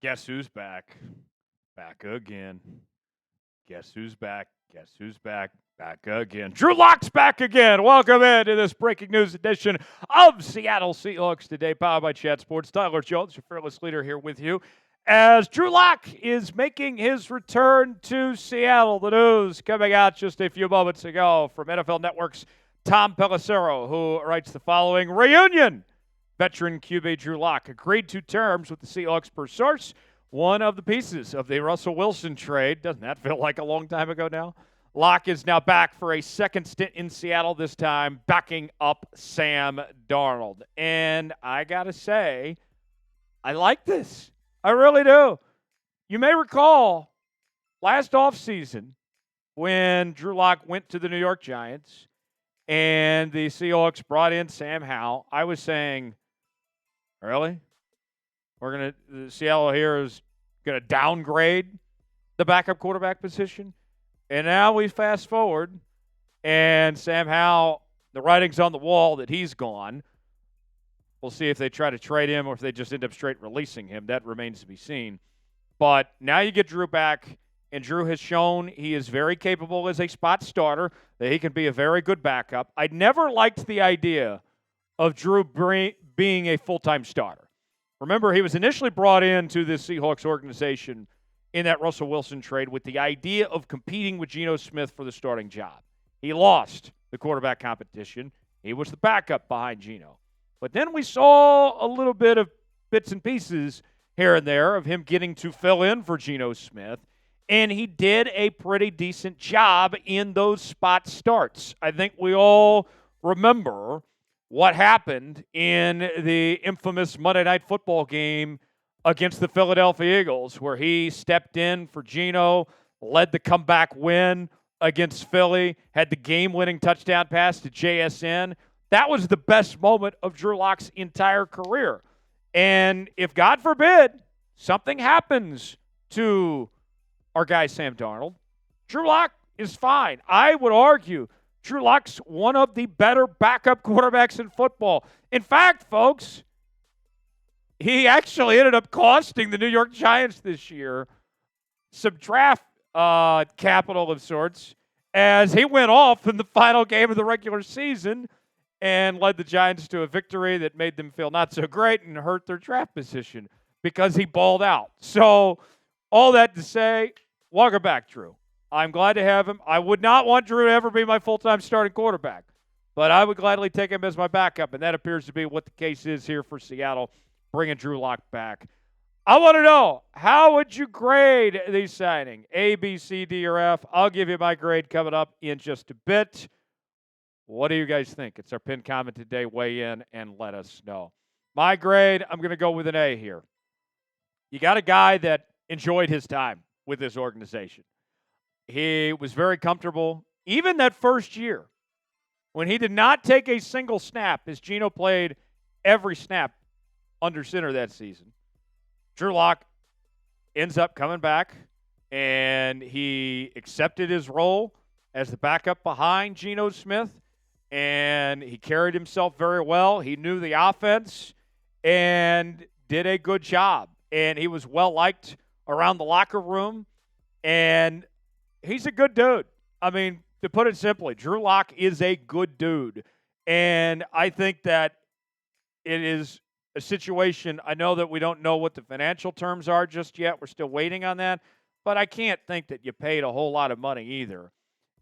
Guess who's back? Back again. Guess who's back? Guess who's back? Back again. Drew Lock's back again. Welcome into this breaking news edition of Seattle Seahawks Today, powered by Chat Sports. Tyler Jones, your fearless leader, here with you as Drew Lock is making his return to Seattle. The news coming out just a few moments ago from NFL Network's Tom Pelissero, who writes the following: reunion. Veteran QB Drew Lock agreed to terms with the Seahawks per source. One of the pieces of the Russell Wilson trade. Doesn't that feel like a long time ago now? Lock is now back for a second stint in Seattle, this time backing up Sam Darnold. And I got to say, I like this. I really do. You may recall last offseason when Drew Lock went to the New York Giants and the Seahawks brought in Sam Howell, I was saying, really? Seattle here is going to downgrade the backup quarterback position? And now we fast forward, and Sam Howell, the writing's on the wall that he's gone. We'll see if they try to trade him or if they just end up straight releasing him. That remains to be seen. But now you get Drew back, and Drew has shown he is very capable as a spot starter, that he can be a very good backup. I never liked the idea of Drew being a full-time starter. Remember, he was initially brought into this Seahawks organization in that Russell Wilson trade with the idea of competing with Geno Smith for the starting job. He lost the quarterback competition. He was the backup behind Geno. But then we saw a little bit of bits and pieces here and there of him getting to fill in for Geno Smith, and he did a pretty decent job in those spot starts. I think we all remember what happened in the infamous Monday Night Football game against the Philadelphia Eagles, where he stepped in for Geno, led the comeback win against Philly, had the game-winning touchdown pass to JSN. That was the best moment of Drew Lock's entire career. And if, God forbid, something happens to our guy Sam Darnold, Drew Lock is fine. I would argue Drew Lock's one of the better backup quarterbacks in football. In fact, folks, he actually ended up costing the New York Giants this year some draft capital of sorts, as he went off in the final game of the regular season and led the Giants to a victory that made them feel not so great and hurt their draft position because he balled out. So all that to say, welcome back, Drew. I'm glad to have him. I would not want Drew to ever be my full-time starting quarterback, but I would gladly take him as my backup, and that appears to be what the case is here for Seattle, bringing Drew Lock back. I want to know, how would you grade the signing? A, B, C, D, or F? I'll give you my grade coming up in just a bit. What do you guys think? It's our pinned comment today. Weigh in and let us know. My grade, I'm going to go with an A here. You got a guy that enjoyed his time with this organization. He was very comfortable. Even that first year, when he did not take a single snap, as Geno played every snap under center that season, Drew Lock ends up coming back, and he accepted his role as the backup behind Geno Smith, and he carried himself very well. He knew the offense and did a good job, and he was well-liked around the locker room, and he's a good dude. I mean, to put it simply, Drew Lock is a good dude, and I think that it is a situation. I know that we don't know what the financial terms are just yet. We're still waiting on that, but I can't think that you paid a whole lot of money either.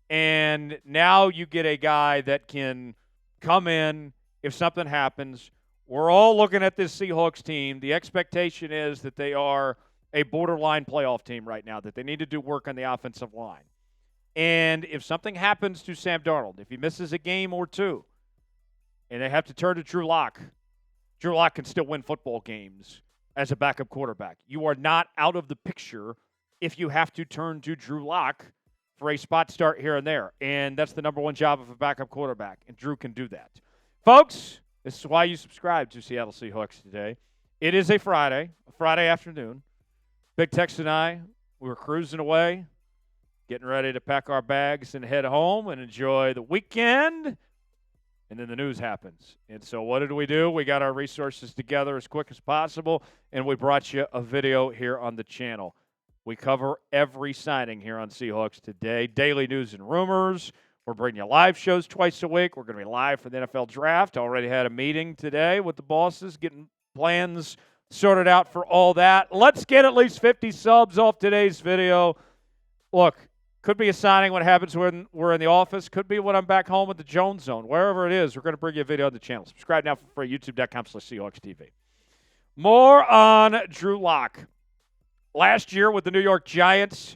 And now you get a guy that can come in if something happens. We're all looking at this Seahawks team. The expectation is that they are a borderline playoff team right now, that they need to do work on the offensive line. And if something happens to Sam Darnold, if he misses a game or two, and they have to turn to Drew Lock can still win football games as a backup quarterback. You are not out of the picture if you have to turn to Drew Lock for a spot start here and there. And that's the number one job of a backup quarterback, and Drew can do that. Folks, this is why you subscribe to Seattle Seahawks Today. It is a Friday afternoon. Big Tex and I, we were cruising away, getting ready to pack our bags and head home and enjoy the weekend. and then the news happens. And so what did we do? We got our resources together as quick as possible, and we brought you a video here on the channel. We cover every signing here on Seahawks Today. Daily news and rumors. We're bringing you live shows twice a week. We're going to be live for the NFL Draft. Already had a meeting today with the bosses, getting plans sorted out for all that. Let's get at least 50 subs off today's video. Look, could be a signing what happens when we're in the office. Could be when I'm back home at the Jones Zone. Wherever it is, we're going to bring you a video on the channel. Subscribe now for free, youtube.com/Seahawks TV. More on Drew Lock. Last year with the New York Giants,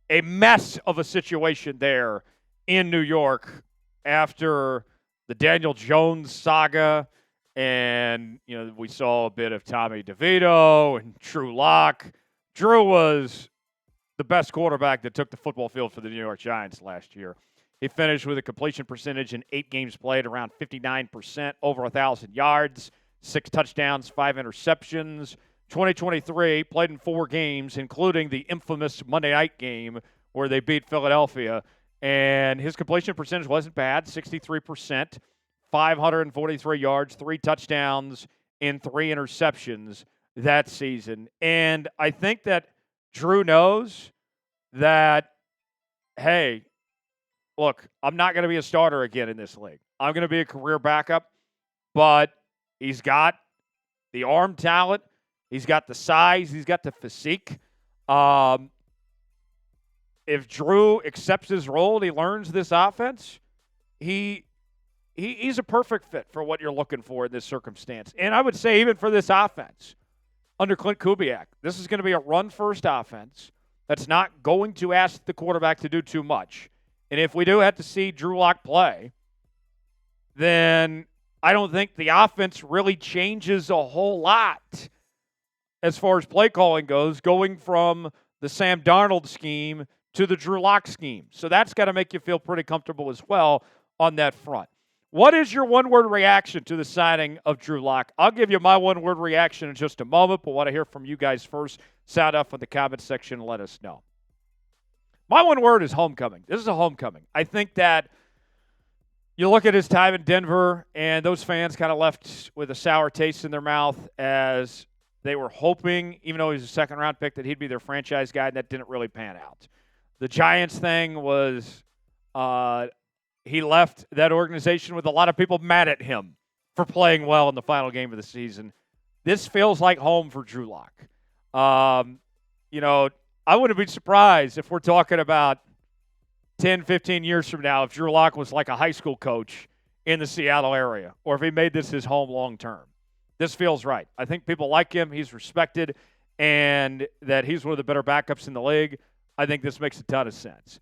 a mess of a situation there in New York after the Daniel Jones saga. And, we saw a bit of Tommy DeVito and Drew Lock. Drew was the best quarterback that took the football field for the New York Giants last year. He finished with a completion percentage in 8 games played around 59%, over 1,000 yards, 6 touchdowns, 5 interceptions. 2023, played in 4 games, including the infamous Monday night game where they beat Philadelphia. And his completion percentage wasn't bad, 63%, 543 yards, 3 touchdowns, and 3 interceptions that season. And I think that Drew knows that, hey, look, I'm not going to be a starter again in this league. I'm going to be a career backup, but he's got the arm talent. He's got the size. He's got the physique. If Drew accepts his role and he learns this offense, he's a perfect fit for what you're looking for in this circumstance. And I would say even for this offense, under Clint Kubiak, this is going to be a run-first offense that's not going to ask the quarterback to do too much. And if we do have to see Drew Lock play, then I don't think the offense really changes a whole lot as far as play calling goes, going from the Sam Darnold scheme to the Drew Lock scheme. So that's got to make you feel pretty comfortable as well on that front. What is your one-word reaction to the signing of Drew Lock? I'll give you my one-word reaction in just a moment, but want to hear from you guys first. Sound off in the comments section and let us know. My one word is homecoming. This is a homecoming. I think that you look at his time in Denver, and those fans kind of left with a sour taste in their mouth as they were hoping, even though he was a second-round pick, that he'd be their franchise guy, and that didn't really pan out. The Giants thing was he left that organization with a lot of people mad at him for playing well in the final game of the season. This feels like home for Drew Lock. I wouldn't be surprised if we're talking about 10, 15 years from now if Drew Lock was like a high school coach in the Seattle area or if he made this his home long term. This feels right. I think people like him. He's respected, and that he's one of the better backups in the league. I think this makes a ton of sense.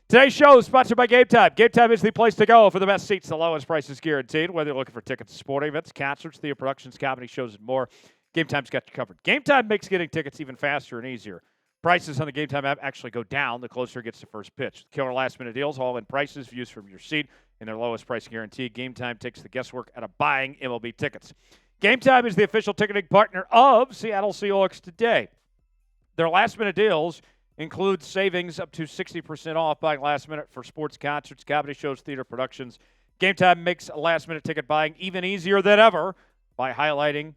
Today's show is sponsored by GameTime. GameTime is the place to go for the best seats, the lowest prices guaranteed. Whether you're looking for tickets to sporting events, concerts, theater productions, comedy shows, and more, GameTime's got you covered. GameTime makes getting tickets even faster and easier. Prices on the GameTime app actually go down the closer it gets to first pitch. Killer last-minute deals, all-in prices, views from your seat, and their lowest price guarantee. GameTime takes the guesswork out of buying MLB tickets. GameTime is the official ticketing partner of Seattle Seahawks Today. Their last-minute deals include savings up to 60% off buying last minute for sports, concerts, comedy shows, theater productions. GameTime makes last-minute ticket buying even easier than ever by highlighting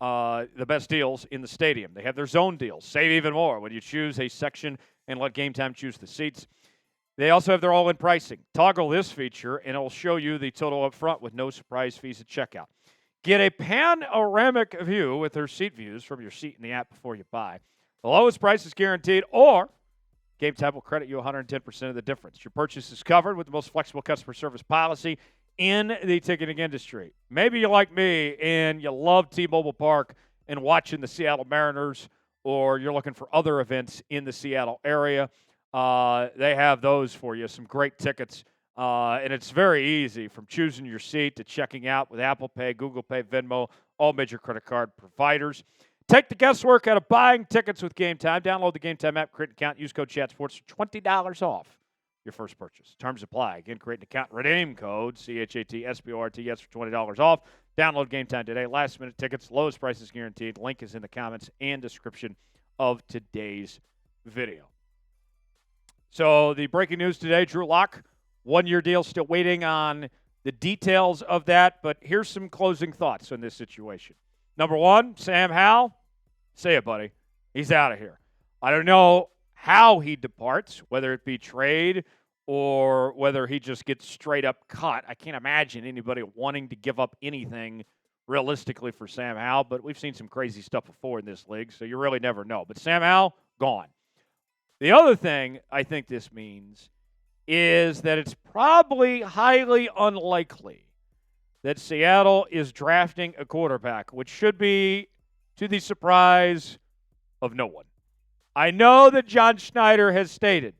the best deals in the stadium. They have their zone deals. Save even more when you choose a section and let GameTime choose the seats. They also have their all-in pricing. Toggle this feature, and it will show you the total up front with no surprise fees at checkout. Get a panoramic view with their seat views from your seat in the app before you buy. The lowest price is guaranteed, or GameTime will credit you 110% of the difference. Your purchase is covered with the most flexible customer service policy in the ticketing industry. Maybe you're like me and you love T-Mobile Park and watching the Seattle Mariners, or you're looking for other events in the Seattle area. They have those for you, some great tickets. And it's very easy from choosing your seat to checking out with Apple Pay, Google Pay, Venmo, all major credit card providers. Take the guesswork out of buying tickets with GameTime. Download the GameTime app, create an account, use code ChatSports for $20 off your first purchase. Terms apply. Again, create an account, redeem code CHATSPORTS for $20 off. Download GameTime today. Last minute tickets, lowest prices guaranteed. Link is in the comments and description of today's video. So the breaking news today, Drew Lock, 1-year deal, still waiting on the details of that, but here's some closing thoughts on this situation. Number one, Sam Howell, say it, buddy. He's out of here. I don't know how he departs, whether it be trade or whether he just gets straight up cut. I can't imagine anybody wanting to give up anything realistically for Sam Howell, but we've seen some crazy stuff before in this league, so you really never know. But Sam Howell, gone. The other thing I think this means is that it's probably highly unlikely that Seattle is drafting a quarterback, which should be to the surprise of no one. I know that John Schneider has stated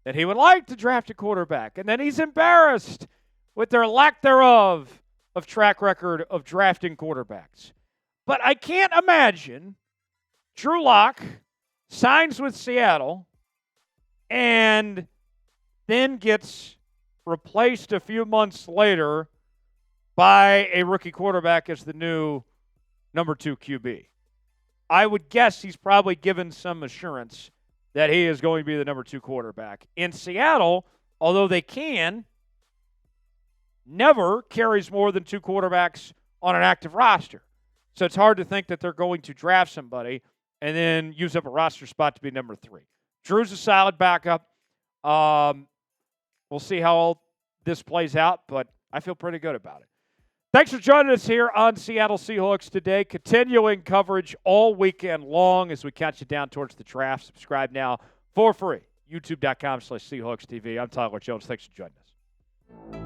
that he would like to draft a quarterback, and then he's embarrassed with their lack thereof of track record of drafting quarterbacks. But I can't imagine Drew Lock signs with Seattle and then gets replaced a few months later by a rookie quarterback as the new number 2 QB. I would guess he's probably given some assurance that he is going to be the number 2 quarterback. In Seattle, although they can, never carries more than 2 quarterbacks on an active roster. So it's hard to think that they're going to draft somebody and then use up a roster spot to be number 3. Drew's a solid backup. We'll see how all this plays out, but I feel pretty good about it. Thanks for joining us here on Seattle Seahawks Today. Continuing coverage all weekend long as we count you down towards the draft. Subscribe now for free. YouTube.com/SeahawksTV. I'm Tyler Jones. Thanks for joining us.